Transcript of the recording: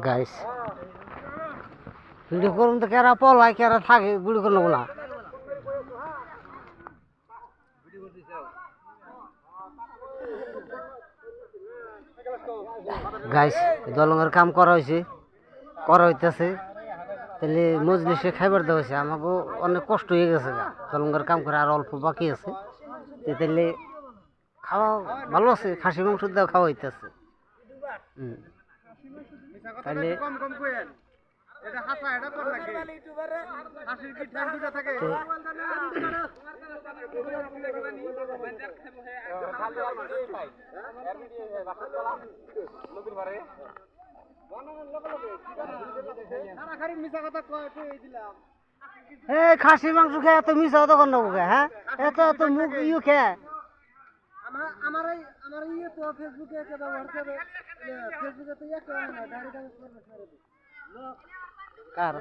guys video করুন তো কেরা পলাই কেরা থাকে গুলি করে নেবো না গাইস দলঙ্গের কাম করা হইতেছে তাহলে মজলিসে খাইবার দেওয়া হয়েছে আমাকে অনেক কষ্ট হয়ে গেছে দলঙ্গের কাম করে আর অল্প বাকি আছে তাহলে খাওয়া ভালো আছে খাসি মাংস দেওয়া খাওয়া হইতেছে তাহলে খাসির মাংস খেয়ে এত মিশা তখন নেবো হ্যাঁ এত এত মুখ ইউ খেয়ে আমার ইয়ে তো ফেসবুকে ফেসবুকে তো ইয়ে কার